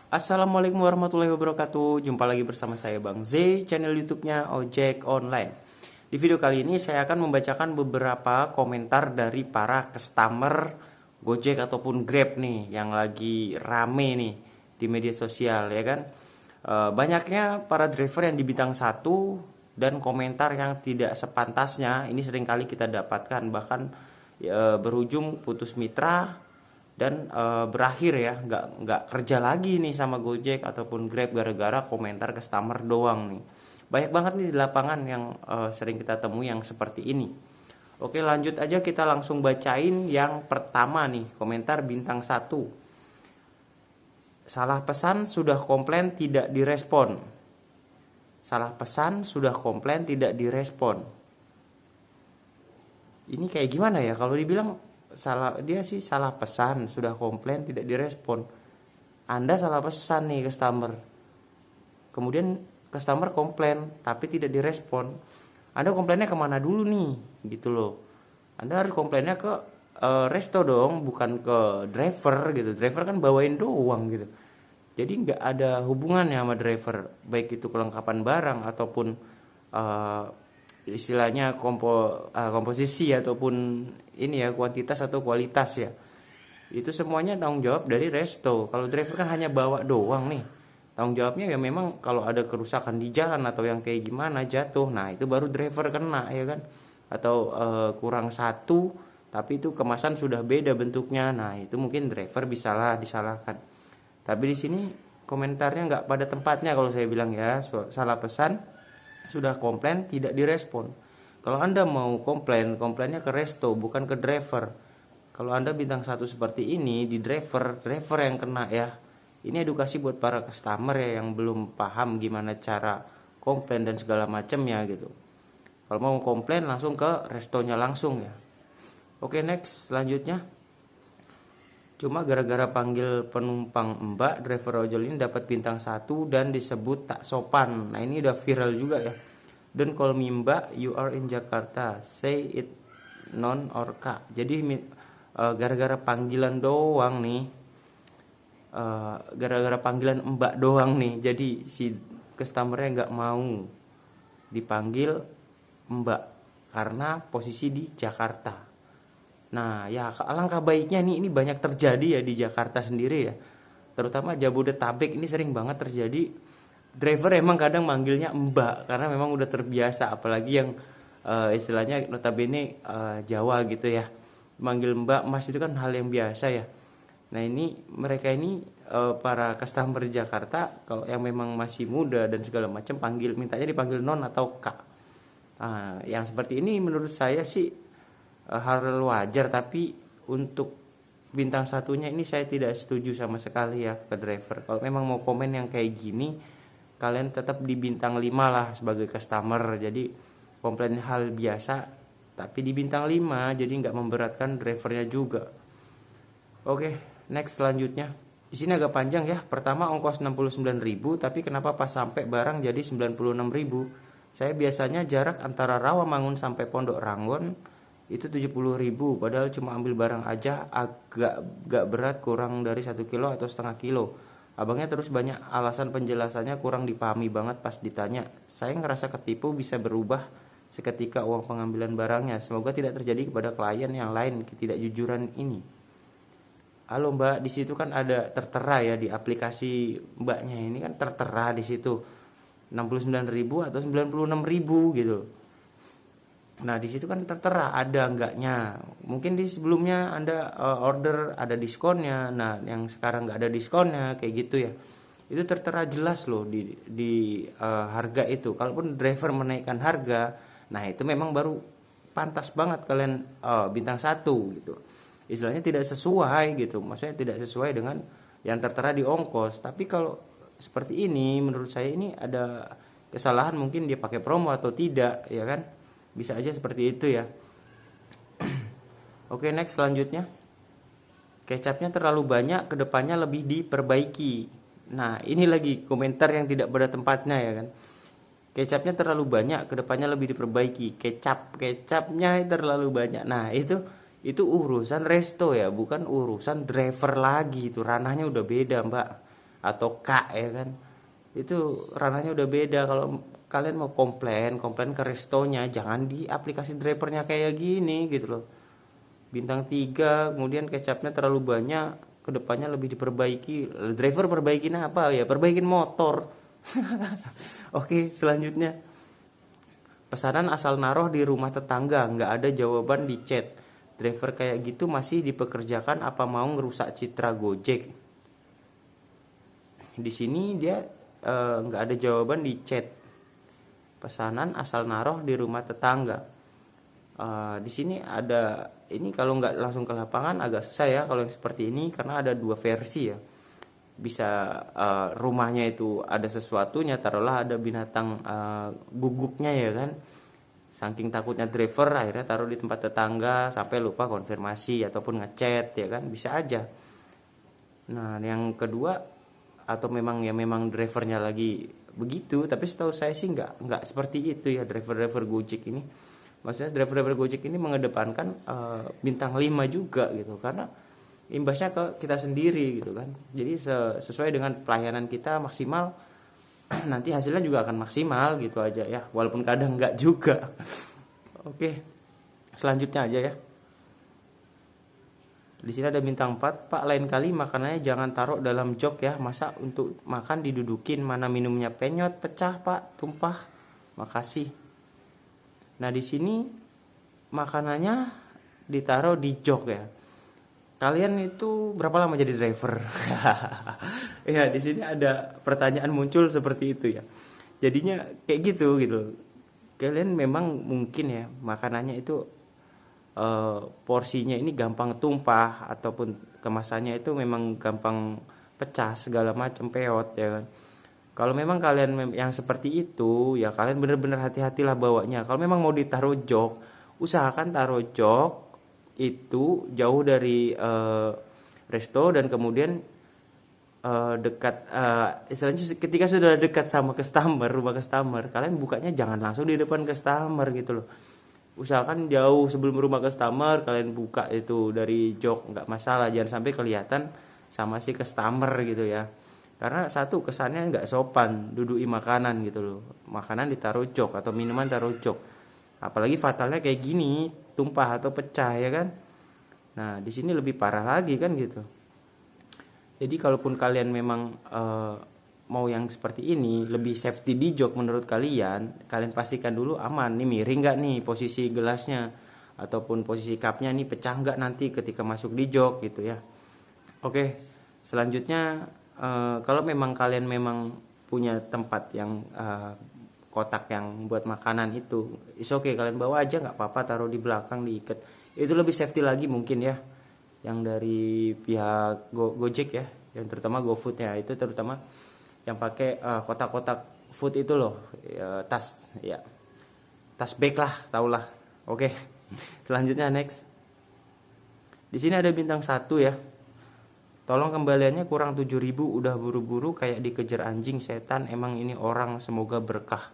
Assalamualaikum warahmatullahi wabarakatuh. Jumpa lagi bersama saya Bang Z, channel YouTube-nya Ojek Online. Di video kali ini saya akan membacakan beberapa komentar dari para customer Gojek ataupun Grab nih yang lagi rame nih di media sosial ya kan. Banyaknya para driver yang di bintang satu dan komentar yang tidak sepantasnya ini seringkali kita dapatkan, bahkan berujung putus mitra dan berakhir ya nggak kerja lagi nih sama Gojek ataupun Grab gara-gara komentar customer doang nih. Banyak banget nih di lapangan yang sering kita temui yang seperti ini. Oke, lanjut aja, kita langsung bacain yang pertama nih, komentar bintang satu. Salah pesan sudah komplain tidak direspon. Salah pesan sudah komplain tidak direspon. Ini kayak gimana ya kalau dibilang salah, dia sih salah pesan sudah komplain tidak direspon. Anda salah pesan nih customer, kemudian customer komplain tapi tidak direspon. Anda komplainnya kemana dulu nih gitu loh. Anda harus komplainnya ke resto dong, bukan ke driver gitu. Driver kan bawain doang gitu, jadi nggak ada hubungannya sama driver, baik itu kelengkapan barang ataupun eh, istilahnya komposisi ataupun ini ya kuantitas atau kualitas ya. Itu semuanya tanggung jawab dari resto. Kalau driver kan hanya bawa doang nih. Tanggung jawabnya ya memang kalau ada kerusakan di jalan atau yang kayak gimana jatuh, nah itu baru driver kena ya kan. Atau kurang satu tapi itu kemasan sudah beda bentuknya, nah itu mungkin driver bisalah disalahkan. Tapi di sini komentarnya nggak pada tempatnya kalau saya bilang ya. Salah pesan sudah komplain tidak direspon. Kalau Anda mau komplain, komplainnya ke resto bukan ke driver. Kalau Anda bintang satu seperti ini di driver yang kena ya. Ini edukasi buat para customer ya yang belum paham gimana cara komplain dan segala macamnya gitu. Kalau mau komplain langsung ke restonya langsung ya. Oke, next selanjutnya. Cuma gara-gara panggil penumpang Mbak, driver ojol ini dapat bintang satu dan disebut tak sopan. Nah ini udah viral juga ya. Don't call me Mbak, you are in Jakarta. Say it non or Kak. Jadi gara-gara panggilan doang nih. Gara-gara panggilan Mbak doang nih. Jadi si customernya nggak mau dipanggil Mbak karena posisi di Jakarta. Nah, ya alangkah baiknya nih, ini banyak terjadi ya di Jakarta sendiri ya. Terutama Jabodetabek ini sering banget terjadi. Driver emang kadang manggilnya Mbak karena memang udah terbiasa, apalagi yang istilahnya notabene Jawa gitu ya. Manggil Mbak, Mas itu kan hal yang biasa ya. Nah, ini mereka ini para customer di Jakarta kalau yang memang masih muda dan segala macam mintanya dipanggil non atau Kak. Nah, yang seperti ini menurut saya sih hal wajar, tapi untuk bintang satunya ini saya tidak setuju sama sekali ya ke driver. Kalau memang mau komen yang kayak gini, kalian tetap di bintang 5 lah sebagai customer. Jadi komplain hal biasa tapi di bintang 5, jadi nggak memberatkan drivernya juga. Oke, next selanjutnya. Di sini agak panjang ya. Pertama ongkos 69.000, tapi kenapa pas sampai barang jadi 96.000? Saya biasanya jarak antara Rawamangun sampai Pondok Ranggon itu 70.000, padahal cuma ambil barang aja agak berat, kurang dari 1 kilo atau setengah kilo. Abangnya terus banyak alasan, penjelasannya kurang dipahami banget pas ditanya. Saya ngerasa ketipu, bisa berubah seketika uang pengambilan barangnya. Semoga tidak terjadi kepada klien yang lain ketidakjujuran ini. Halo Mbak, di situ kan ada tertera ya di aplikasi Mbaknya ini kan tertera di situ 69.000 atau 96.000 gitu. Nah di situ kan tertera ada enggaknya. Mungkin di sebelumnya Anda order ada diskonnya. Nah yang sekarang nggak ada diskonnya kayak gitu ya. Itu tertera jelas loh di harga itu. Kalaupun driver menaikkan harga, nah itu memang baru pantas banget kalian bintang satu gitu. Istilahnya tidak sesuai gitu. Maksudnya tidak sesuai dengan yang tertera di ongkos. Tapi kalau seperti ini menurut saya ini ada kesalahan, mungkin dia pakai promo atau tidak ya kan. Bisa aja seperti itu ya. Oke, next selanjutnya. Kecapnya terlalu banyak, kedepannya lebih diperbaiki. Nah ini lagi komentar yang tidak pada tempatnya ya kan. Kecapnya terlalu banyak, kedepannya lebih diperbaiki. Kecapnya terlalu banyak. Nah itu urusan resto ya, bukan urusan driver lagi. Itu ranahnya udah beda Mbak. atau Kak ya kan. Itu ranahnya udah beda. Kalau kalian mau komplain ke restonya, jangan di aplikasi drivernya kayak gini gitu loh. Bintang 3, kemudian kecapnya terlalu banyak, kedepannya lebih diperbaiki. Driver perbaikin apa ya? Perbaikin motor. Oke, selanjutnya. Pesanan asal naruh di rumah tetangga, nggak ada jawaban di chat. Driver kayak gitu masih dipekerjakan apa mau ngerusak citra Gojek? Di sini dia nggak ada jawaban di chat. Pesanan asal naruh di rumah tetangga. Di sini ada ini, kalau nggak langsung ke lapangan agak susah ya kalau yang seperti ini, karena ada dua versi ya. Bisa rumahnya itu ada sesuatunya, taruhlah ada binatang guguknya ya kan. Saking takutnya driver akhirnya taruh di tempat tetangga sampai lupa konfirmasi ataupun ngechat ya kan, bisa aja. Nah yang kedua, atau memang drivernya lagi begitu, tapi setahu saya sih nggak seperti itu ya driver Gojek ini. Maksudnya driver Gojek ini mengedepankan bintang 5 juga gitu, karena imbasnya ke kita sendiri gitu kan. Jadi sesuai dengan pelayanan kita maksimal, nanti hasilnya juga akan maksimal gitu aja ya, walaupun kadang enggak juga. Oke, selanjutnya aja ya. Di sini ada bintang 4, Pak, lain kali makanannya jangan taruh dalam jok ya, masa untuk makan didudukin, mana minumnya penyot pecah Pak, tumpah, makasih. Nah di sini makanannya ditaruh di jok ya. Kalian itu berapa lama jadi driver? Ya, di sini ada pertanyaan muncul seperti itu ya. Jadinya kayak gitu gitu. Kalian memang mungkin ya makanannya itu porsinya ini gampang tumpah, ataupun kemasannya itu memang gampang pecah segala macam, peot ya kan. Kalau memang kalian yang seperti itu ya, kalian bener-bener hati-hatilah bawanya. Kalau memang mau ditaruh jok, usahakan taruh jok itu jauh dari resto, dan kemudian dekat, istilahnya ketika sudah dekat sama rumah customer, kalian bukanya jangan langsung di depan customer gitu loh. Usahakan jauh sebelum rumah customer kalian buka itu dari jok, nggak masalah, jangan sampai kelihatan sama si customer gitu ya. Karena satu, kesannya nggak sopan dudui makanan gitu loh, makanan ditaruh jok atau minuman taruh jok, apalagi fatalnya kayak gini, tumpah atau pecah ya kan. Nah di sini lebih parah lagi kan gitu. Jadi kalaupun kalian memang mau yang seperti ini, lebih safety di jok menurut kalian pastikan dulu aman nih, miring nggak nih posisi gelasnya ataupun posisi cupnya nih, pecah nggak nanti ketika masuk di jok gitu ya. Oke, selanjutnya kalau memang kalian memang punya tempat yang kotak yang buat makanan itu, is oke, kalian bawa aja nggak apa-apa, taruh di belakang diikat, itu lebih safety lagi mungkin ya. Yang dari pihak Gojek ya, yang terutama GoFood ya, itu terutama yang pakai kotak-kotak food itu loh ya, tas bag lah, taulah. Oke, selanjutnya next. Di sini ada bintang 1 ya. Tolong kembaliannya kurang 7.000, udah buru-buru kayak dikejar anjing setan, emang ini orang, semoga berkah.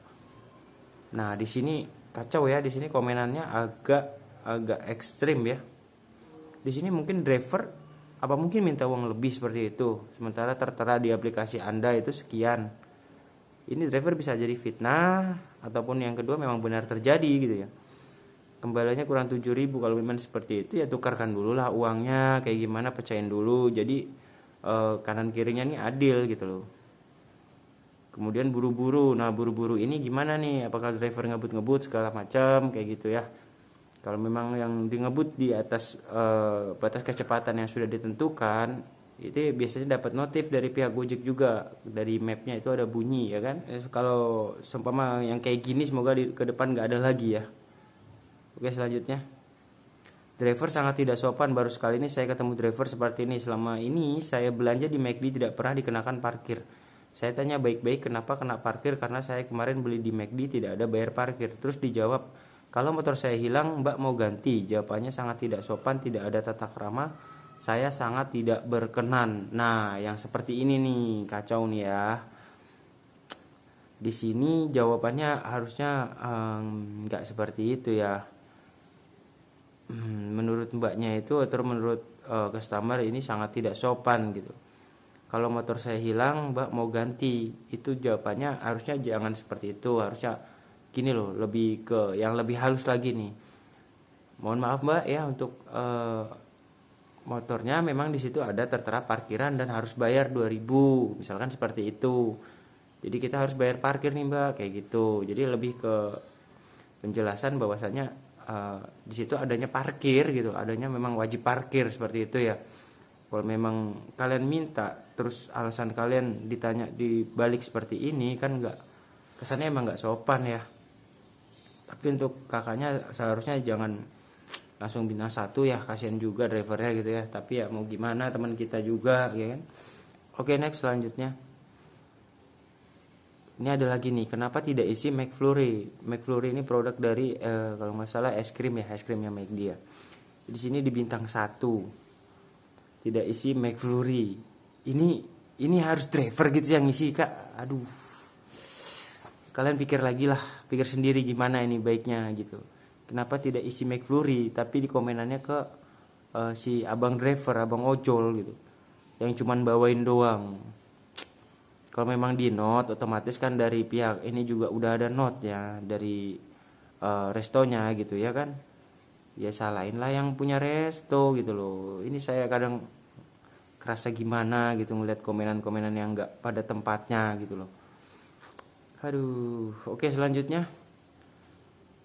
Nah, di sini kacau ya, di sini komenannya agak ekstrim ya. Di sini mungkin driver apa mungkin minta uang lebih seperti itu, sementara tertera di aplikasi Anda itu sekian. Ini driver bisa jadi fitnah, ataupun yang kedua memang benar terjadi gitu ya. Kembaliannya kurang 7.000, kalau memang seperti itu ya tukarkan dulu lah uangnya, kayak gimana pecahin dulu, jadi kanan kirinya nih adil gitu loh. Kemudian buru-buru, nah buru-buru ini gimana nih, apakah driver ngebut segala macam kayak gitu ya. Kalau memang yang di ngebut di atas batas kecepatan yang sudah ditentukan, itu biasanya dapat notif dari pihak Gojek juga, dari mapnya itu ada bunyi ya kan. Kalau seumpama yang kayak gini semoga ke depan nggak ada lagi ya. Oke, selanjutnya. Driver sangat tidak sopan, baru sekali ini saya ketemu driver seperti ini. Selama ini saya belanja di McD tidak pernah dikenakan parkir. Saya tanya baik-baik kenapa kena parkir, karena saya kemarin beli di McD tidak ada bayar parkir. Terus dijawab, kalau motor saya hilang mbak mau ganti. Jawabannya sangat tidak sopan, tidak ada tata krama. Saya sangat tidak berkenan. Nah yang seperti ini nih kacau nih ya. Di sini jawabannya harusnya nggak seperti itu ya. Menurut mbaknya itu, atau menurut customer ini sangat tidak sopan gitu. kalau motor saya hilang mbak mau ganti. Itu jawabannya harusnya jangan seperti itu, harusnya gini loh, lebih ke yang lebih halus lagi nih. Mohon maaf mbak ya, untuk motornya memang di situ ada tertera parkiran dan harus bayar 2.000 misalkan seperti itu. Jadi kita harus bayar parkir nih mbak, kayak gitu. Jadi lebih ke penjelasan bahwasanya di situ adanya parkir gitu, adanya memang wajib parkir seperti itu ya. Kalau memang kalian minta terus alasan kalian ditanya dibalik seperti ini kan nggak, kesannya emang nggak sopan ya. Tapi untuk kakaknya seharusnya jangan langsung bintang 1 ya, kasihan juga drivernya gitu ya. Tapi ya mau gimana, teman kita juga ya kan. Oke, next selanjutnya. Ini ada lagi nih, kenapa tidak isi McFlurry? McFlurry ini produk dari kalau nggak salah es krim ya, es krimnya McD ya. Di sini di bintang 1 tidak isi McFlurry. Ini harus driver gitu yang isi kak. Aduh, kalian pikir lagi lah, pikir sendiri gimana ini baiknya gitu. Kenapa tidak isi McFlurry tapi di komenannya ke si abang driver, abang ojol gitu, yang cuman bawain doang. Kalau memang di note otomatis kan dari pihak ini juga udah ada note ya dari restonya gitu ya kan. Ya salahin lah yang punya resto gitu loh. Ini saya kadang kerasa gimana gitu ngeliat komenan-komenan yang enggak pada tempatnya gitu loh. Aduh, oke selanjutnya.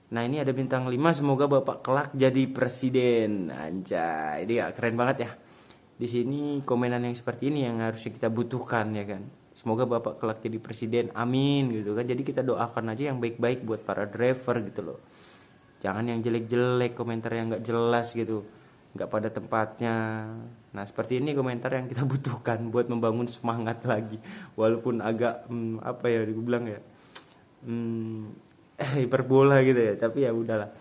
Nah ini ada bintang 5, semoga Bapak kelak jadi presiden. Anjay, ini ya keren banget ya. Di sini komenan yang seperti ini yang harusnya kita butuhkan ya kan. Semoga Bapak kelak jadi presiden, amin gitu kan. Jadi kita doakan aja yang baik-baik buat para driver gitu loh. Jangan yang jelek-jelek, komentar yang nggak jelas gitu, nggak pada tempatnya. Nah seperti ini komentar yang kita butuhkan buat membangun semangat lagi. Walaupun agak apa ya dibilang ya, hiperbola gitu ya. Tapi ya udahlah,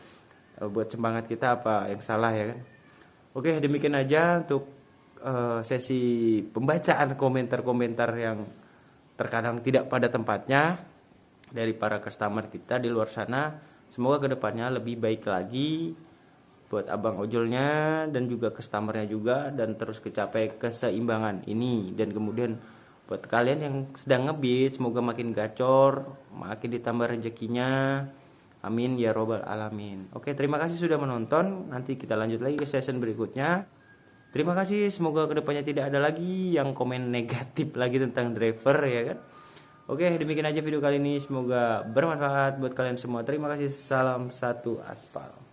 buat semangat kita apa yang salah ya kan. Oke demikian aja untuk sesi pembacaan komentar-komentar yang terkadang tidak pada tempatnya dari para customer kita di luar sana. Semoga kedepannya lebih baik lagi buat abang ojolnya dan juga customernya juga, dan terus kecapai keseimbangan ini. Dan kemudian buat kalian yang sedang ngebis, semoga makin gacor, makin ditambah rezekinya, amin ya robbal alamin. Oke, terima kasih sudah menonton. Nanti kita lanjut lagi ke session berikutnya. Terima kasih, semoga kedepannya tidak ada lagi yang komen negatif lagi tentang driver ya kan. Oke, demikian aja video kali ini, semoga bermanfaat buat kalian semua. Terima kasih, salam satu aspal.